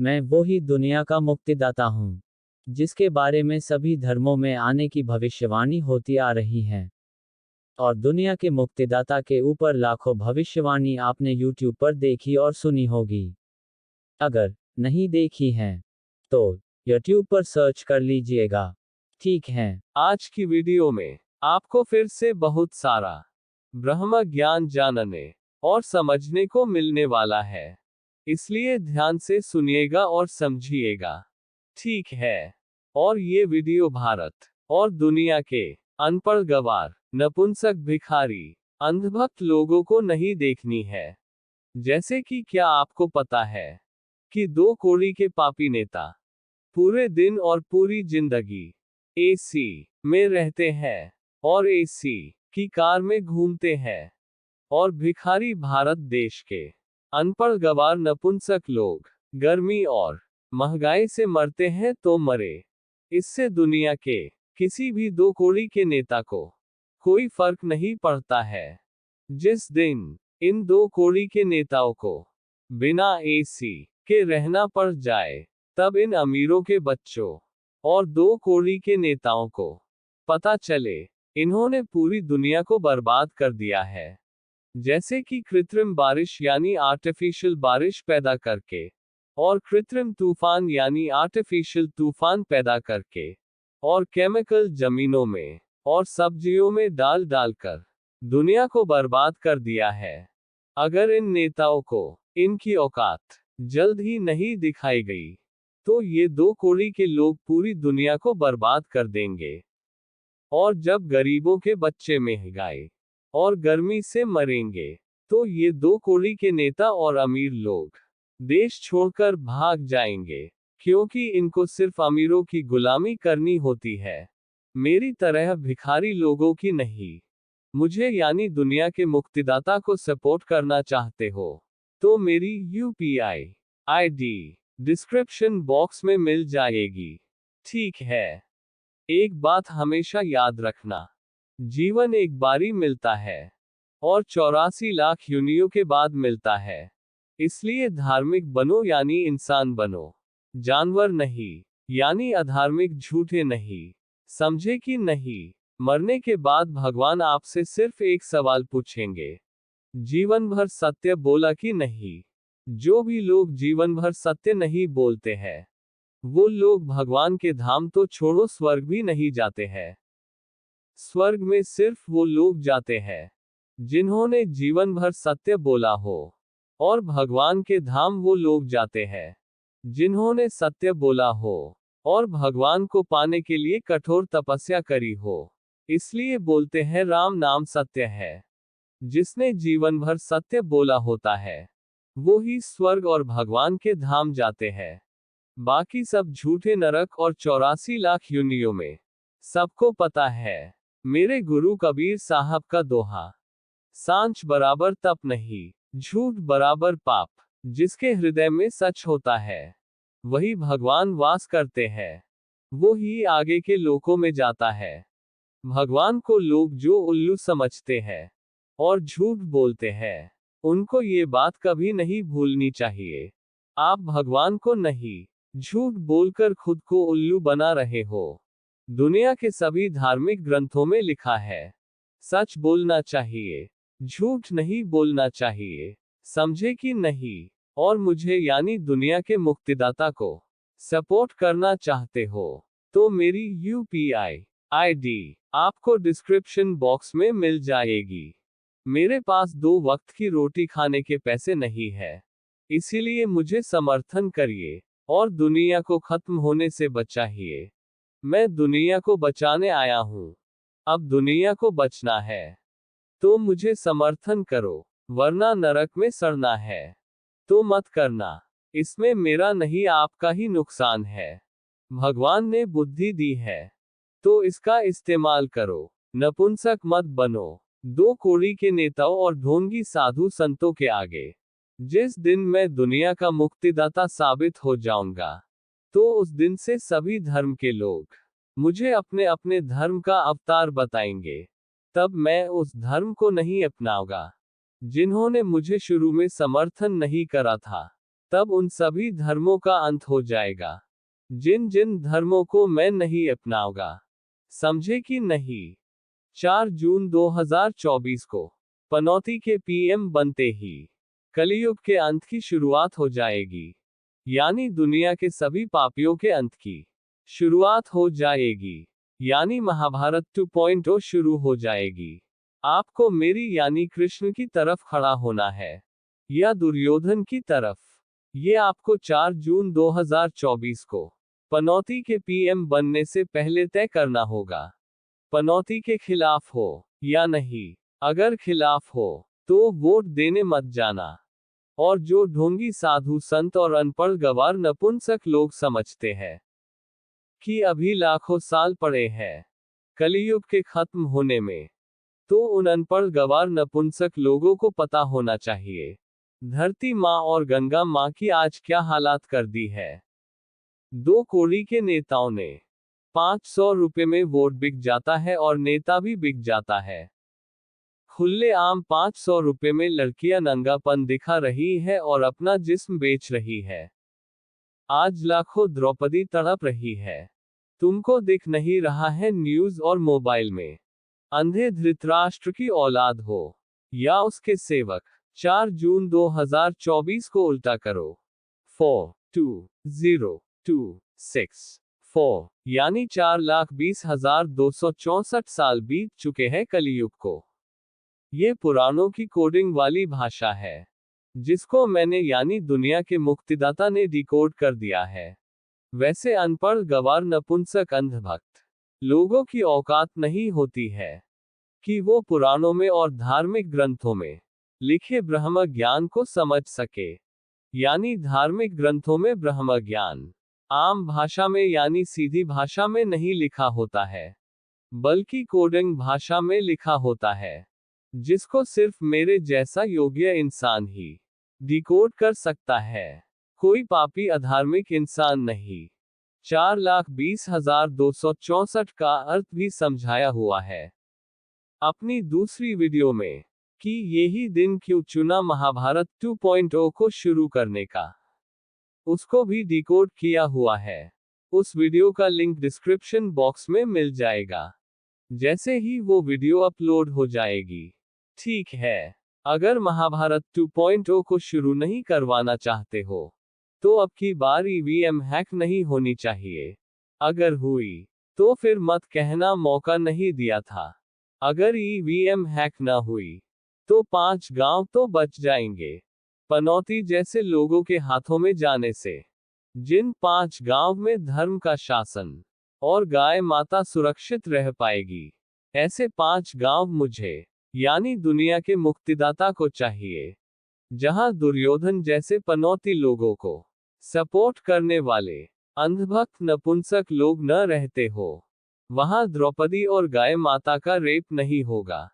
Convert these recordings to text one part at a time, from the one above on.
मैं वो ही दुनिया का मुक्तिदाता हूँ, जिसके बारे में सभी धर्मों में आने की भविष्यवाणी होती आ रही है। और दुनिया के मुक्तिदाता के ऊपर लाखों भविष्यवाणी आपने YouTube पर देखी और सुनी होगी। अगर नहीं देखी हैं, तो YouTube पर सर्च कर लीजिएगा। ठीक है। आज की वीडियो में आपको फिर से बहुत सारा ब्रह्म ज्ञान जानने और समझने को मिलने वाला है, इसलिए ध्यान से सुनिएगा और समझिएगा। ठीक है। और ये वीडियो भारत और दुनिया के अनपढ़ गवार, नपुंसक, भिखारी, अंधभक्त लोगों को नहीं देखनी है। जैसे कि क्या आपको पता है कि 2 कौड़ी के पापी नेता पूरे दिन और पूरी जिंदगी एसी में रहते हैं और एसी की कार में घूमते हैं, और भिखारी भारत देश के अनपढ़ गवार नपुंसक लोग गर्मी और महंगाई से मरते हैं तो मरे। इससे दुनिया के किसी भी 2 कौड़ी के नेता को कोई फर्क नहीं पड़ता है। जिस दिन इन 2 कौड़ी के नेताओं को बिना एसी के रहना पड़ जाए, तब इन अमीरों के बच्चों और 2 कौड़ी के नेताओं को पता चले इन्होंने पूरी दुनिया को बर्बाद कर दिया है। जैसे कि कृत्रिम बारिश यानी आर्टिफिशियल बारिश पैदा करके, और कृत्रिम तूफान यानी आर्टिफिशियल तूफान पैदा करके, और केमिकल जमीनों में और सब्जियों में डाल डालकर दुनिया को बर्बाद कर दिया है। अगर इन नेताओं को इनकी औकात जल्द ही नहीं दिखाई गई, तो ये 2 कौड़ी के लोग पूरी दुनिया को बर्बाद कर देंगे। और जब गरीबों के बच्चे महंगाई और गर्मी से मरेंगे, तो ये 2 कौड़ी के नेता और अमीर लोग देश छोड़कर भाग जाएंगे, क्योंकि इनको सिर्फ अमीरों की गुलामी करनी होती है, मेरी तरह भिखारी लोगों की नहीं। मुझे यानी दुनिया के मुक्तिदाता को सपोर्ट करना चाहते हो तो मेरी UPI ID डिस्क्रिप्शन बॉक्स में मिल जाएगी। ठीक है। एक बात हमेशा याद रखना, जीवन एक बारी मिलता है और 84 लाख योनियों के बाद मिलता है। इसलिए धार्मिक बनो यानी इंसान बनो, जानवर नहीं। यानी अधार्मिक, झूठे नहीं। समझे कि नहीं? मरने के बाद भगवान आपसे सिर्फ एक सवाल पूछेंगे, जीवन भर सत्य बोला कि नहीं? जो भी लोग जीवन भर सत्य नहीं बोलते हैं, वो लोग भगवान के धाम तो छोड़ो स्वर्ग भी नहीं जाते हैं। स्वर्ग में सिर्फ वो लोग जाते हैं जिन्होंने जीवन भर सत्य बोला हो, और भगवान के धाम वो लोग जाते हैं जिन्होंने सत्य बोला हो और भगवान को पाने के लिए कठोर तपस्या करी हो। इसलिए बोलते हैं राम नाम सत्य है। जिसने जीवन भर सत्य बोला होता है, वो ही स्वर्ग और भगवान के धाम जाते हैं। बाकी सब झूठे नरक और 84 लाख योनियों में। सबको पता है मेरे गुरु कबीर साहब का दोहा, सांच बराबर तप नहीं, झूठ बराबर पाप। जिसके हृदय में सच होता है, वही भगवान वास करते हैं। वो ही आगे के लोकों में जाता है। भगवान को लोग जो उल्लू समझते हैं और झूठ बोलते हैं, उनको ये बात कभी नहीं भूलनी चाहिए। आप भगवान को नहीं, झूठ बोलकर खुद को उल्लू बना रहे हो। दुनिया के सभी धार्मिक ग्रंथों में लिखा है, सच बोलना चाहिए, झूठ नहीं बोलना चाहिए। समझे कि नहीं? और मुझे यानी दुनिया के मुक्तिदाता को सपोर्ट करना चाहते हो तो मेरी UPI ID आपको डिस्क्रिप्शन बॉक्स में मिल जाएगी। मेरे पास 2 वक्त की रोटी खाने के पैसे नहीं है, इसीलिए मुझे समर्थन करिए और दुनिया को खत्म होने से बचाइए। मैं दुनिया को बचाने आया हूँ। अब दुनिया को बचना है तो मुझे समर्थन करो, वरना नरक में सड़ना है तो मत करना। इसमें मेरा नहीं आपका ही नुकसान है। भगवान ने बुद्धि दी है तो इसका इस्तेमाल करो, नपुंसक मत बनो 2 कौड़ी के नेताओं और ढोंगी साधु संतों के आगे। जिस दिन मैं दुनिया का मुक्तिदाता साबित हो जाऊंगा, तो उस दिन से सभी धर्म के लोग मुझे अपने अपने धर्म का अवतार बताएंगे। तब मैं उस धर्म को नहीं अपनाऊंगा जिन्होंने मुझे शुरू में समर्थन नहीं करा था। तब उन सभी धर्मों का अंत हो जाएगा जिन जिन धर्मों को मैं नहीं अपनाऊंगा। समझे कि नहीं? 4 जून 2024 को पनौती के पीएम बनते ही कलियुग के अंत की शुरुआत हो जाएगी, यानी दुनिया के सभी पापियों के अंत की शुरुआत हो जाएगी, यानी महाभारत 2.0 शुरू हो जाएगी। आपको मेरी यानी कृष्ण की तरफ खड़ा होना है या दुर्योधन की तरफ, ये आपको 4 जून 2024 को पनौती के पीएम बनने से पहले तय करना होगा। पनौती के खिलाफ हो या नहीं। अगर खिलाफ हो तो वोट देने मत जाना। और जो ढोंगी साधु संत और अनपढ़ गवार नपुंसक लोग समझते हैं कि अभी लाखों साल पड़े हैं कलियुग के खत्म होने में, तो उन अनपढ़ गवार नपुंसक लोगों को पता होना चाहिए धरती माँ और गंगा माँ की आज क्या हालात कर दी है। 2 कौड़ी के नेताओं ने 500 रुपए में वोट बिक जाता है और नेता भी बिक जाता है। खुले आम 500 रुपए में लड़कियां नंगापन दिखा रही है और अपना जिस्म बेच रही है। आज लाखों द्रौपदी तड़प रही है। तुमको दिख नहीं रहा है न्यूज और मोबाइल में। अंधे धृतराष्ट्र की औलाद हो या उसके सेवक। 4 जून 2024 को उल्टा करो। 4 2 0 2 6 4 यानी 4,20,264 साल बीत चुके हैं कलियुग को। ये पुराणों की कोडिंग वाली भाषा है जिसको मैंने यानी दुनिया के मुक्तिदाता ने डिकोड कर दिया है। वैसे अनपढ़ गवार नपुंसक अंधभक्त लोगों की औकात नहीं होती है कि वो पुराणों में और धार्मिक ग्रंथों में लिखे ब्रह्म ज्ञान को समझ सके। यानी धार्मिक ग्रंथों में ब्रह्म ज्ञान आम भाषा में यानी सीधी भाषा में नहीं लिखा होता है, बल्कि कोडिंग भाषा में लिखा होता है, जिसको सिर्फ मेरे जैसा योग्य इंसान ही डिकोड कर सकता है। कोई पापी अधार्मिक इंसान नहीं। 4,20,264 का अर्थ भी समझाया हुआ है अपनी दूसरी वीडियो में कि यही दिन क्यों चुना महाभारत 2.0 को शुरू करने का, उसको भी डिकोड किया हुआ है। उस वीडियो का लिंक डिस्क्रिप्शन बॉक्स में मिल जाएगा जैसे ही वो वीडियो अपलोड हो जाएगी। ठीक है, अगर महाभारत 2.0 को शुरू नहीं करवाना चाहते हो तो अब की बार ईवीएम हैक नहीं होनी चाहिए। अगर हुई तो फिर मत कहना मौका नहीं दिया था। अगर ईवीएम हैक ना हुई तो 5 गांव तो बच जाएंगे पनौती जैसे लोगों के हाथों में जाने से। जिन 5 गांव में धर्म का शासन और गाय माता सुरक्षित रह पाएगी, ऐसे 5 गांव मुझे यानी दुनिया के मुक्तिदाता को चाहिए। जहां दुर्योधन जैसे पनौती लोगों को सपोर्ट करने वाले अंधभक्त नपुंसक लोग न रहते हो, वहां द्रौपदी और गाय माता का रेप नहीं होगा,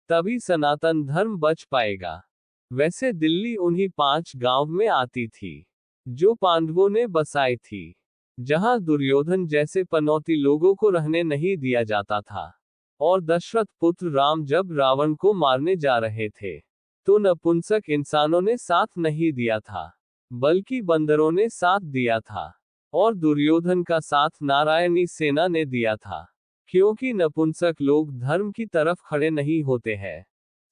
तभी सनातन धर्म बच पाएगा। वैसे दिल्ली उन्हीं 5 गांव में आती थी जो पांडवों ने बसाई थी, जहां दुर्योधन जैसे पनौती लोगों को रहने नहीं दिया जाता था। और दशरथ पुत्र राम जब रावण को मारने जा रहे थे तो नपुंसक इंसानों ने साथ नहीं दिया था, बल्कि बंदरों ने साथ दिया था। और दुर्योधन का साथ नारायणी सेना ने दिया था, क्योंकि नपुंसक लोग धर्म की तरफ खड़े नहीं होते हैं।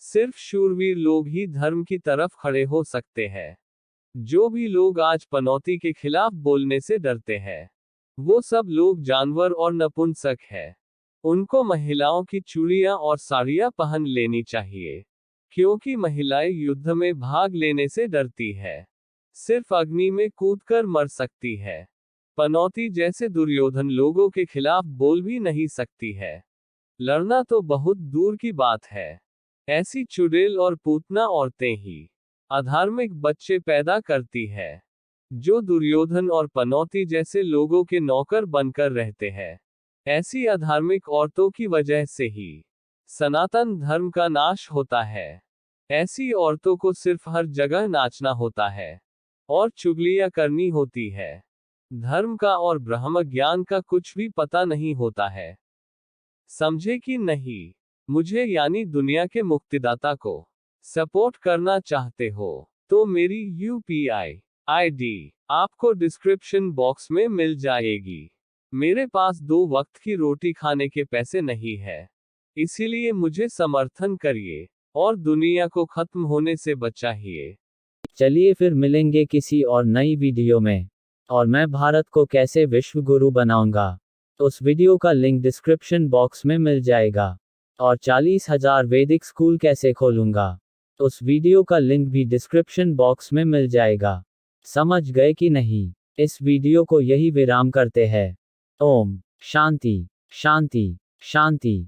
सिर्फ शूरवीर लोग ही धर्म की तरफ खड़े हो सकते हैं। जो भी लोग आज पनौती के खिलाफ बोलने से डरते हैं, वो सब लोग जानवर और नपुंसक हैं। उनको महिलाओं की चूड़ियां और साड़ियां पहन लेनी चाहिए, क्योंकि महिलाएं युद्ध में भाग लेने से डरती है, सिर्फ अग्नि में कूदकर मर सकती है। पनौती जैसे दुर्योधन लोगों के खिलाफ बोल भी नहीं सकती है। लड़ना तो बहुत दूर की बात है। ऐसी चुड़ैल और पूतना औरतें ही अधार्मिक बच्चे पैदा करती है, जो दुर्योधन और पनौती जैसे लोगों के नौकर बनकर रहते हैं। ऐसी अधार्मिक औरतों की वजह से ही सनातन धर्म का नाश होता है। ऐसी औरतों को सिर्फ हर जगह नाचना होता है और चुगलियां करनी होती है। धर्म का और ब्रह्म ज्ञान का कुछ भी पता नहीं होता है। समझे कि नहीं? मुझे यानी दुनिया के मुक्तिदाता को सपोर्ट करना चाहते हो तो मेरी UPI आईडी आपको डिस्क्रिप्शन बॉक्स में मिल जाएगी। मेरे पास 2 वक्त की रोटी खाने के पैसे नहीं है, इसीलिए मुझे समर्थन करिए और दुनिया को खत्म होने से बचाइए। चलिए फिर मिलेंगे किसी और नई वीडियो में। और मैं भारत को कैसे विश्व गुरु बनाऊंगा, उस वीडियो का लिंक डिस्क्रिप्शन बॉक्स में मिल जाएगा। और 40,000 वैदिक स्कूल कैसे खोलूंगा, उस वीडियो का लिंक भी डिस्क्रिप्शन बॉक्स में मिल जाएगा। समझ गए कि नहीं? इस वीडियो को यही विराम करते हैं। ओम शांति शांति शांति।